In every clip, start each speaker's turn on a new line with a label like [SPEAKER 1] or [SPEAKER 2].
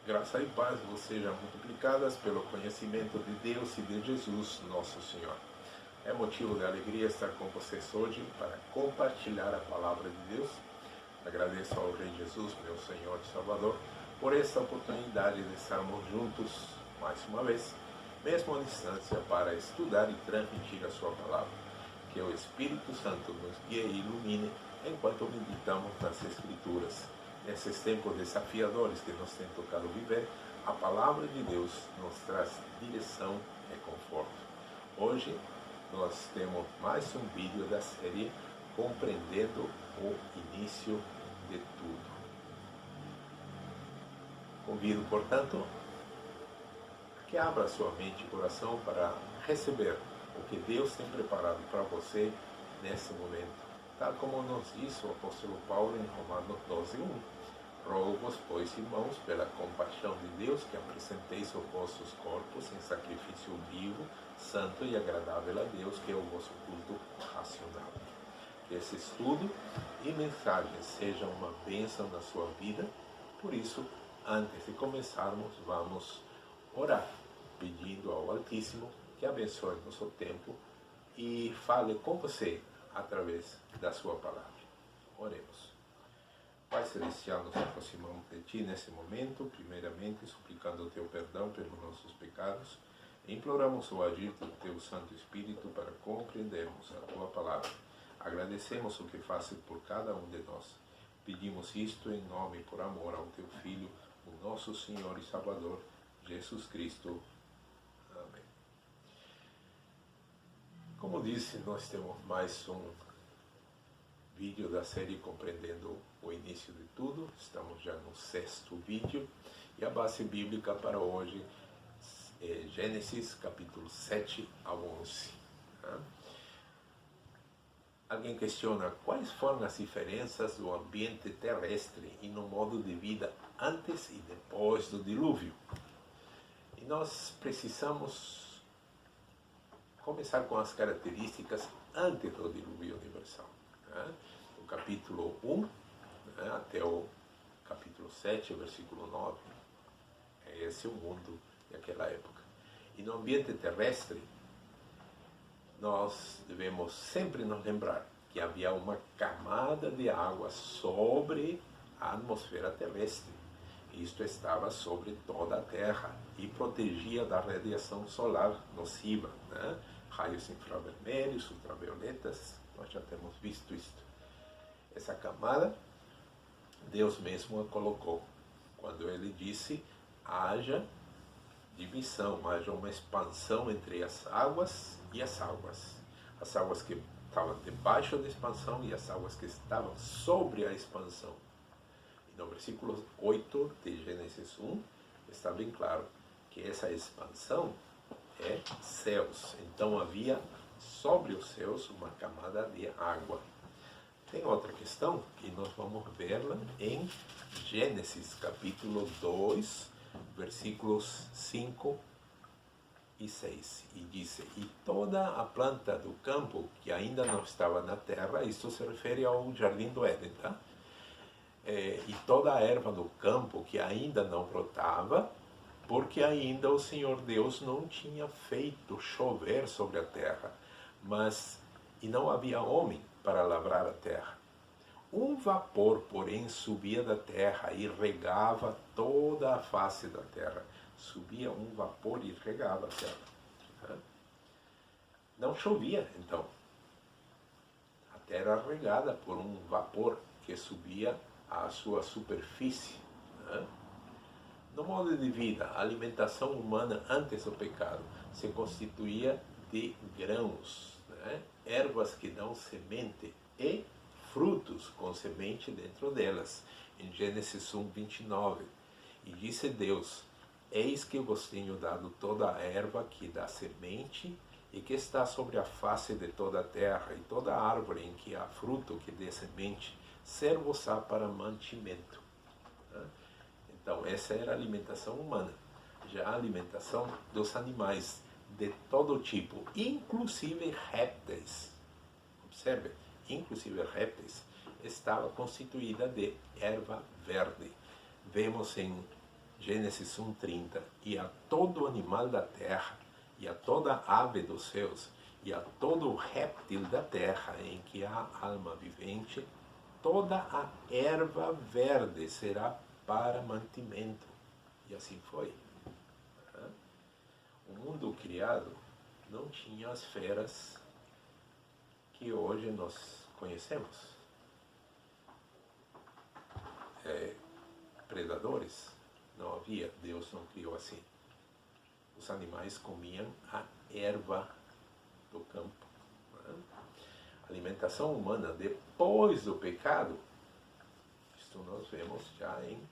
[SPEAKER 1] Graça e paz vos sejam multiplicadas pelo conhecimento de Deus e de Jesus, nosso Senhor. É motivo de alegria estar com vocês hoje para compartilhar a palavra de Deus. Agradeço ao Rei Jesus, meu Senhor e Salvador, por esta oportunidade de estarmos juntos mais uma vez, mesmo à distância, para estudar e transmitir a sua palavra. Que o Espírito Santo nos guie e ilumine enquanto meditamos nas Escrituras. Nesses tempos desafiadores que nos tem tocado viver, a palavra de Deus nos traz direção e conforto. Hoje nós temos mais um vídeo da série Compreendendo o Início de Tudo. Convido, portanto, que abra sua mente e coração para receber o que Deus tem preparado para você nesse momento. Tal como nos disse o apóstolo Paulo em Romanos 12:1. Rogo-vos, pois, irmãos, pela compaixão de Deus, que apresenteis os vossos corpos em sacrifício vivo, santo e agradável a Deus, que é o vosso culto racional. Que esse estudo e mensagem sejam uma bênção na sua vida. Por isso, antes de começarmos, vamos orar, pedindo ao Altíssimo que abençoe nosso tempo e fale com você através da sua palavra. Oremos. Pai Celestial, nos aproximamos de Ti nesse momento, primeiramente suplicando o Teu perdão pelos nossos pecados, e imploramos o agir do Teu Santo Espírito para compreendermos a Tua palavra. Agradecemos o que fazes por cada um de nós. Pedimos isto em nome e por amor ao Teu Filho, o nosso Senhor e Salvador, Jesus Cristo. Amém. Como disse, nós temos mais um vídeo da série Compreendendo o Início de Tudo. Estamos já no 6º vídeo e a base bíblica para hoje é Gênesis capítulo 7 ao 11. Alguém questiona quais foram as diferenças do ambiente terrestre e no modo de vida antes e depois do dilúvio. E nós precisamos começar com as características antes do dilúvio universal. Do capítulo 1 até o capítulo 7, versículo 9. Esse é o mundo daquela época. E no ambiente terrestre, nós devemos sempre nos lembrar que havia uma camada de água sobre a atmosfera terrestre. Isto estava sobre toda a Terra e protegia da radiação solar nociva, raios infravermelhos, ultravioletas. Nós já temos visto isto. Essa camada, Deus mesmo a colocou. Quando Ele disse, haja divisão, haja uma expansão entre as águas e as águas. As águas que estavam debaixo da expansão e as águas que estavam sobre a expansão. E no versículo 8 de Gênesis 1, está bem claro que essa expansão é céus. Então havia sobre os céus uma camada de água. Tem outra questão que nós vamos vê-la em Gênesis capítulo 2, versículos 5 e 6. E diz, e toda a planta do campo que ainda não estava na terra, isso se refere ao jardim do Éden, tá? E toda a erva do campo que ainda não brotava, porque ainda o Senhor Deus não tinha feito chover sobre a terra, e não havia homem para lavrar a terra. Um vapor, porém, subia da terra e regava toda a face da terra. Subia um vapor e regava a terra. Não chovia, então. A terra era regada por um vapor que subia à sua superfície. No modo de vida, a alimentação humana antes do pecado se constituía de grãos, ervas que dão semente e frutos com semente dentro delas. Em Gênesis 1, 29. E disse Deus, eis que vos tenho dado toda a erva que dá semente e que está sobre a face de toda a terra, e toda a árvore em que há fruto que dê semente, ser-vos-á para mantimento. Então, essa era a alimentação humana. Já a alimentação dos animais de todo tipo, inclusive répteis. Observe, inclusive répteis, estava constituída de erva verde. Vemos em Gênesis 1:30, e a todo animal da terra, e a toda ave dos céus, e a todo réptil da terra em que há alma vivente, toda a erva verde será para mantimento. E assim foi. O mundo criado não tinha as feras que hoje nós conhecemos. Predadores não havia, Deus não criou assim. Os animais comiam a erva do campo. A alimentação humana depois do pecado, isto nós vemos já em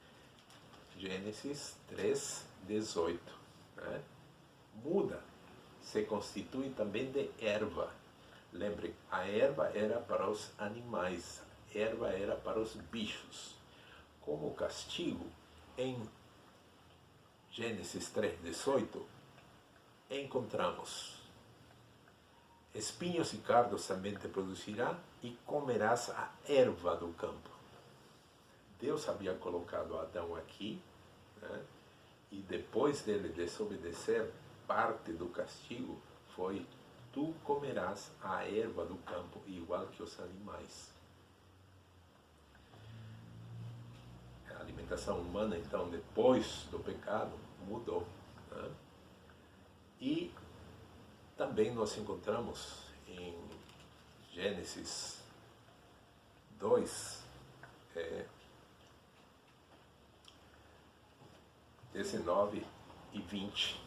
[SPEAKER 1] Gênesis 3:18. Muda, se constitui também de erva. Lembre, a erva era para os animais, a erva era para os bichos. Como castigo, em Gênesis 3:18, encontramos: espinhos e cardos também te produzirá, e comerás a erva do campo. Deus havia colocado Adão aqui, e depois dele desobedecer, parte do castigo foi: tu comerás a erva do campo, igual que os animais. A alimentação humana, então, depois do pecado, mudou. E também nós encontramos em Gênesis 2, 19 e 20,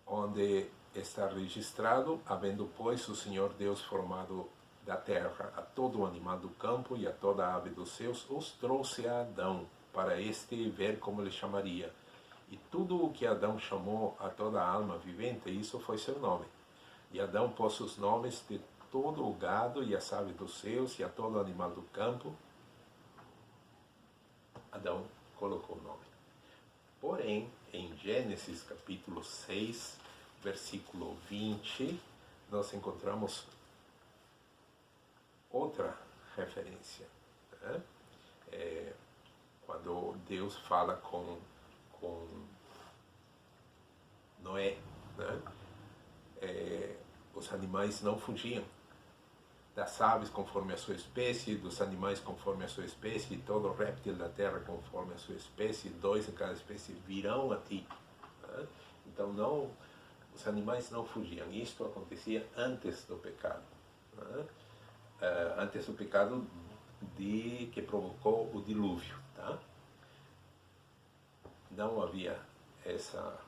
[SPEAKER 1] onde está registrado: havendo, pois, o Senhor Deus formado da terra a todo o animal do campo e a toda a ave dos céus, os trouxe a Adão, para este ver como lhe chamaria. E tudo o que Adão chamou a toda a alma vivente, isso foi seu nome. E Adão pôs os nomes de todo o gado e as aves dos céus e a todo animal do campo. Adão colocou o nome. Porém, em Gênesis capítulo 6, versículo 20, nós encontramos outra referência. Quando Deus fala com Noé, os animais não fugiam. Das aves conforme a sua espécie, dos animais conforme a sua espécie, e todo réptil da terra conforme a sua espécie, 2 de cada espécie virão a ti. Então não, os animais não fugiam. Isto acontecia antes do pecado. Antes do pecado que provocou o dilúvio. Não havia essa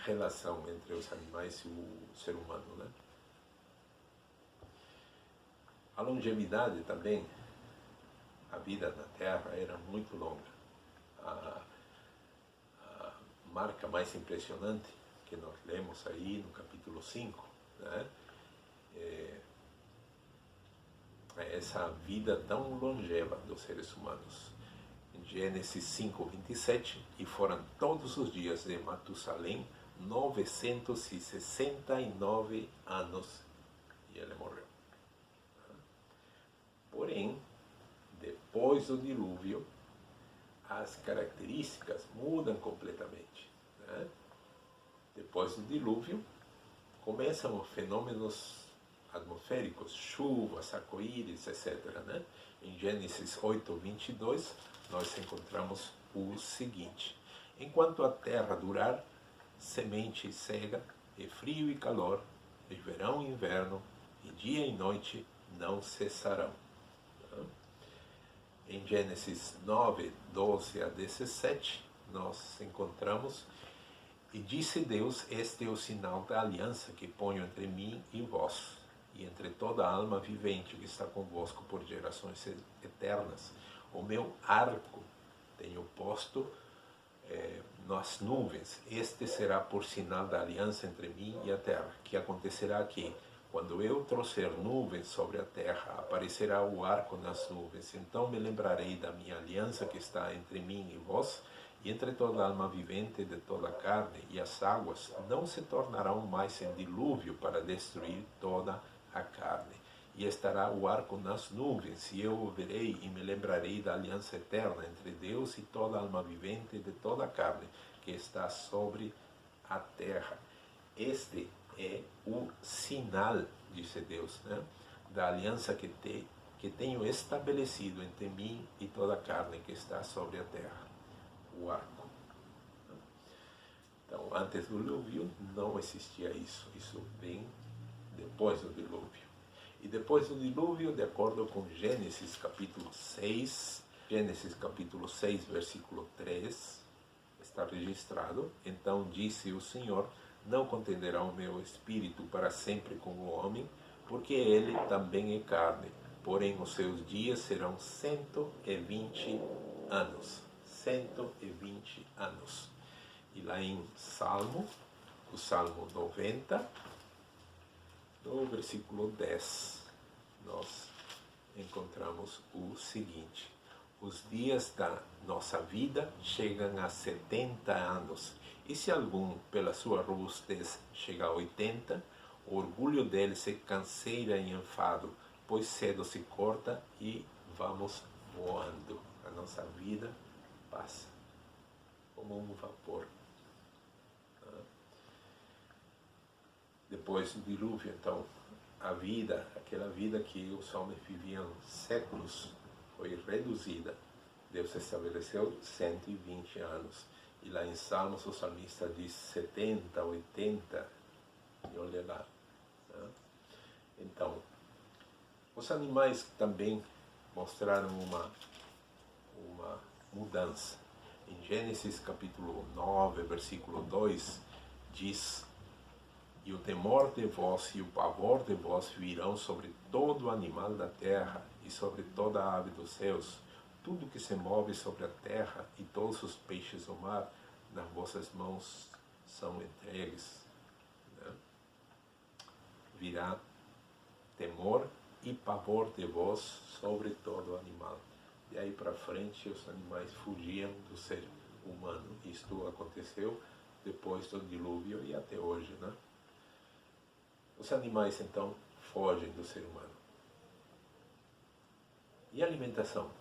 [SPEAKER 1] relação entre os animais e o ser humano. A longevidade também, a vida na Terra era muito longa. A marca mais impressionante que nós lemos aí no capítulo 5, é essa vida tão longeva dos seres humanos. Em Gênesis 5:27, e foram todos os dias de Matusalém 969 anos, e ele morreu. Porém, depois do dilúvio, as características mudam completamente. Depois do dilúvio, começam os fenômenos atmosféricos, chuvas, arco-íris, etc. Em Gênesis 8:22, nós encontramos o seguinte: enquanto a terra durar, semente e cega, e frio e calor, e verão e inverno, e dia e noite não cessarão. Em Gênesis 9:12-17, nós encontramos: e disse Deus: este é o sinal da aliança que ponho entre mim e vós, e entre toda a alma vivente que está convosco por gerações eternas. O meu arco tenho posto nas nuvens. Este será por sinal da aliança entre mim e a terra, que acontecerá que, quando eu trouxer nuvens sobre a terra, aparecerá o arco nas nuvens. Então me lembrarei da minha aliança que está entre mim e vós, e entre toda a alma vivente de toda a carne, e as águas não se tornarão mais em dilúvio para destruir toda a carne. e estará o arco nas nuvens, e eu o verei e me lembrarei da aliança eterna entre Deus e toda alma vivente de toda a carne que está sobre a terra. Este é o sinal, disse Deus, né, da aliança que tenho estabelecido entre mim e toda a carne que está sobre a terra, o arco. Então, antes do dilúvio não existia isso. Isso vem depois do dilúvio. E depois do dilúvio, de acordo com Gênesis capítulo 6, versículo 3, está registrado: então disse o Senhor, não contenderá o meu espírito para sempre com o homem, porque ele também é carne, porém os seus dias serão 120 anos. 120 anos. E lá em Salmo, o Salmo 90, no versículo 10, nós encontramos o seguinte: os dias da nossa vida chegam a 70 anos, e se algum, pela sua robustez, chega a 80, o orgulho dele se canseira em enfado, pois cedo se corta e vamos voando. A nossa vida passa como um vapor. Depois do dilúvio, então, a vida, aquela vida que os homens viviam séculos, foi reduzida. Deus estabeleceu 120 anos. E lá em Salmos o salmista diz 70, 80, e olha lá. Né? Então, os animais também mostraram uma mudança. Em Gênesis capítulo 9, versículo 2, diz: e o temor de vós e o pavor de vós virão sobre todo animal da terra e sobre toda a ave dos céus, tudo que se move sobre a terra e todos os peixes do mar, nas vossas mãos são entregues. Né? Virá temor e pavor de vós sobre todo animal. E aí para frente os animais fugiam do ser humano. Isto aconteceu depois do dilúvio e até hoje, né? Os animais, então, fogem do ser humano. E a alimentação?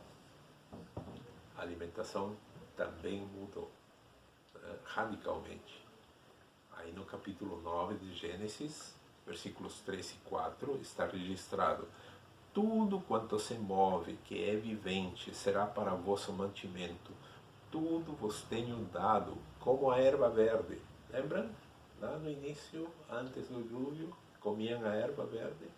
[SPEAKER 1] A alimentação também mudou, né, radicalmente. Aí no capítulo 9 de Gênesis, versículos 3 e 4, está registrado: tudo quanto se move, que é vivente, será para vosso mantimento. Tudo vos tenho dado, como a erva verde. Lembram? Lá no início, antes do dilúvio, comiam a erva verde.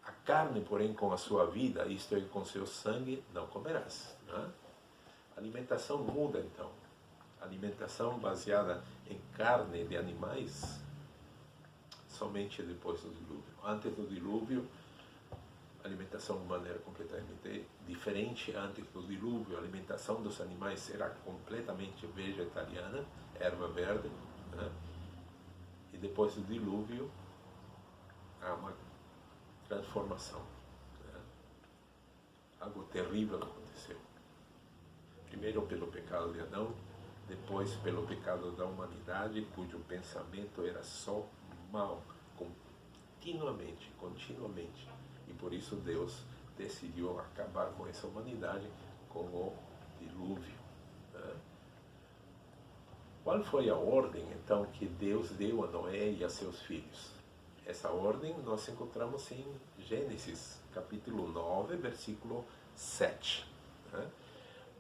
[SPEAKER 1] A carne, porém, com a sua vida, isto é, com seu sangue, não comerás. Né? A alimentação muda, então. A alimentação baseada em carne de animais, somente depois do dilúvio. Antes do dilúvio, a alimentação humana era completamente diferente. Antes do dilúvio, a alimentação dos animais era completamente vegetariana, erva verde. Né? E depois do dilúvio, há uma transformação. Né? Algo terrível aconteceu. Primeiro pelo pecado de Adão, depois pelo pecado da humanidade, cujo pensamento era só mal, continuamente. E por isso Deus decidiu acabar com essa humanidade com o dilúvio. Né? Qual foi a ordem, então, que Deus deu a Noé e a seus filhos? Essa ordem nós encontramos em Gênesis, capítulo 9, versículo 7. Né?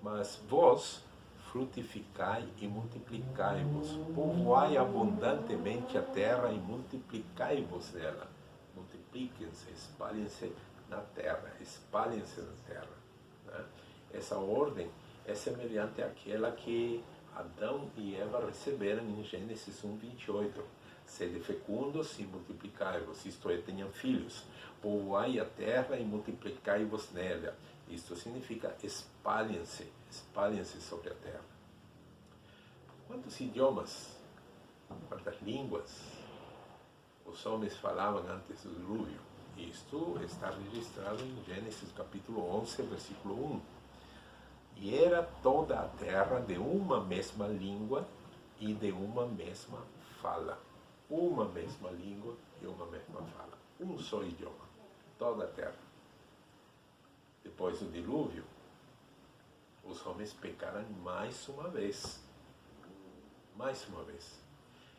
[SPEAKER 1] Mas vós frutificai e multiplicai-vos, povoai abundantemente a terra e multiplicai-vos nela. Multipliquem-se, espalhem-se na terra, Né? Essa ordem é semelhante àquela que Adão e Eva receberam em Gênesis 1:28. Sede fecundos e multiplicai-vos, isto é, tenham filhos. Povoai a terra e multiplicai-vos nela. Isto significa espalhem-se sobre a terra. Quantos idiomas, quantas línguas os homens falavam antes do dilúvio? Isto está registrado em Gênesis capítulo 11, versículo 1. E era toda a terra de uma mesma língua e de uma mesma fala. Uma mesma língua e uma mesma fala. Um só idioma. toda a terra. Depois do dilúvio, os homens pecaram mais uma vez. Mais uma vez.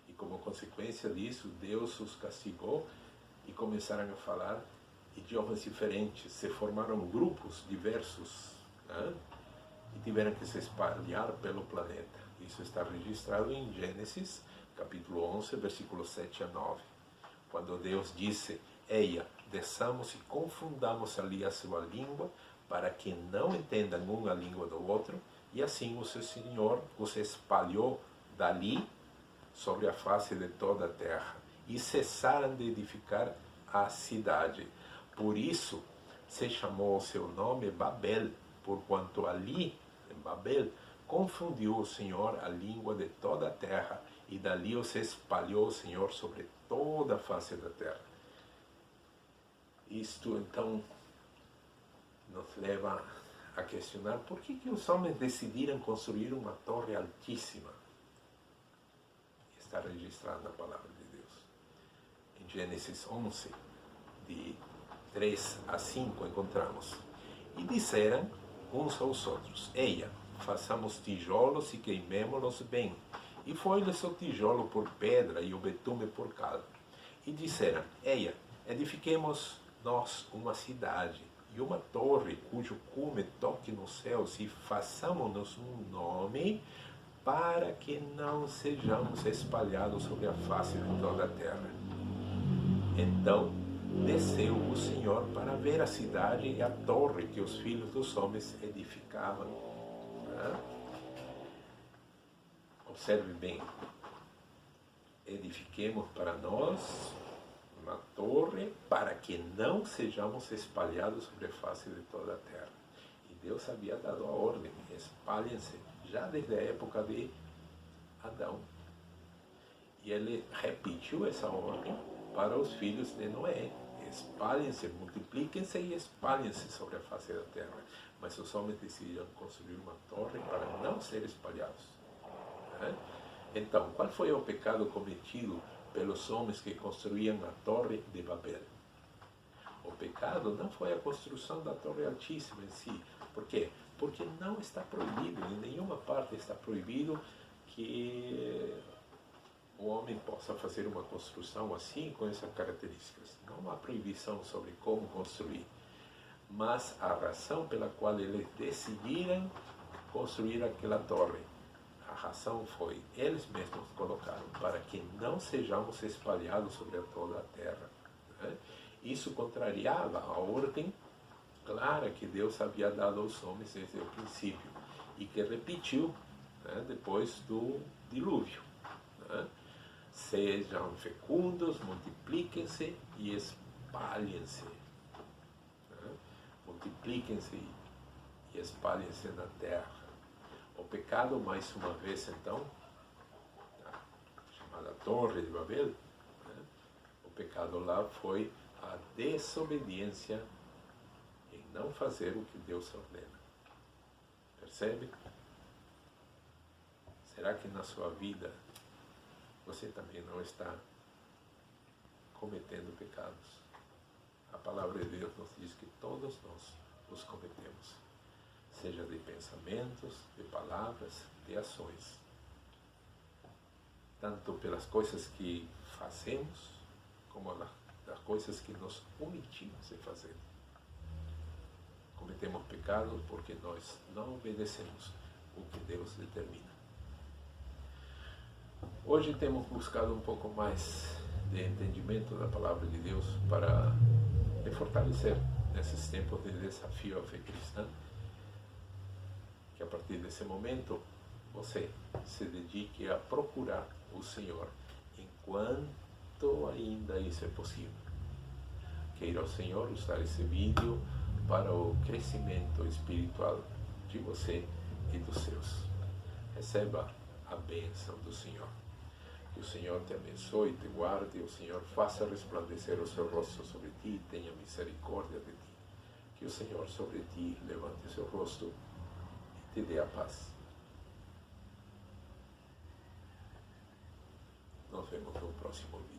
[SPEAKER 1] E como consequência disso, Deus os castigou e começaram a falar idiomas diferentes. Se formaram grupos diversos, né? E tiveram que se espalhar pelo planeta. Isso está registrado em Gênesis, capítulo 11, versículos 7 a 9. Quando Deus disse: Eia, desçamos e confundamos ali a sua língua, para que não entendam um a língua do outro, e assim o seu Senhor os espalhou dali sobre a face de toda a terra, e cessaram de edificar a cidade. Por isso se chamou o seu nome Babel, porquanto ali, em Babel, confundiu o Senhor a língua de toda a terra, e dali os espalhou o Senhor sobre toda a face da terra. Isto, então, nos leva a questionar por que os homens decidiram construir uma torre altíssima. Está registrado na palavra de Deus. Em Gênesis 11, de 3 a 5, encontramos: E disseram uns aos outros: Eia, façamos tijolos e queimemo-los bem. E foi-lhes o tijolo por pedra e o betume por cal. E disseram: Eia, edifiquemos nós uma cidade e uma torre cujo cume toque nos céus, e façamos-nos um nome, para que não sejamos espalhados sobre a face de toda a terra. Então desceu o Senhor para ver a cidade e a torre que os filhos dos homens edificavam. Observe bem: edifiquemos para nós uma torre, para que não sejamos espalhados sobre a face de toda a terra. E Deus havia dado a ordem: espalhem-se, já desde a época de Adão. E ele repetiu essa ordem para os filhos de Noé: espalhem-se, multipliquem-se e espalhem-se sobre a face da terra. Mas os homens decidiram construir uma torre para não ser espalhados. Então, qual foi o pecado cometido pelos homens que construíam a torre de Babel? O pecado não foi a construção da torre altíssima em si. Por quê? Porque não está proibido, em nenhuma parte está proibido que o homem possa fazer uma construção assim, com essas características. Não há proibição sobre como construir. Mas a razão pela qual eles decidiram construir aquela torre, a razão foi: eles mesmos colocaram para que não sejamos espalhados sobre toda a terra. Isso contrariava a ordem clara que Deus havia dado aos homens desde o princípio, e que repetiu depois do dilúvio. Sejam fecundos, multipliquem-se e espalhem-se. Multipliquem-se e espalhem-se na terra. O pecado, mais uma vez, então, chamada Torre de Babel, o pecado lá foi a desobediência em não fazer o que Deus ordena. Percebe? Será que na sua vida você também não está cometendo pecados? A palavra de Deus nos diz que todos nós os cometemos, seja de pensamentos, de palavras, de ações. Tanto pelas coisas que fazemos, como das coisas que nos omitimos de fazer. Cometemos pecados porque nós não obedecemos o que Deus determina. Hoje temos buscado um pouco mais de entendimento da palavra de Deus para me fortalecer nesses tempos de desafio à fé cristã. Que a partir desse momento você se dedique a procurar o Senhor enquanto ainda isso é possível. Queira o Senhor usar esse vídeo para o crescimento espiritual de você e dos seus. Receba a bênção do Senhor. Que o Senhor te abençoe, te guarde, o Senhor faça resplandecer o seu rosto sobre ti e tenha misericórdia de ti. Que o Senhor sobre ti levante o seu rosto e te dê a paz. Nos vemos no próximo vídeo.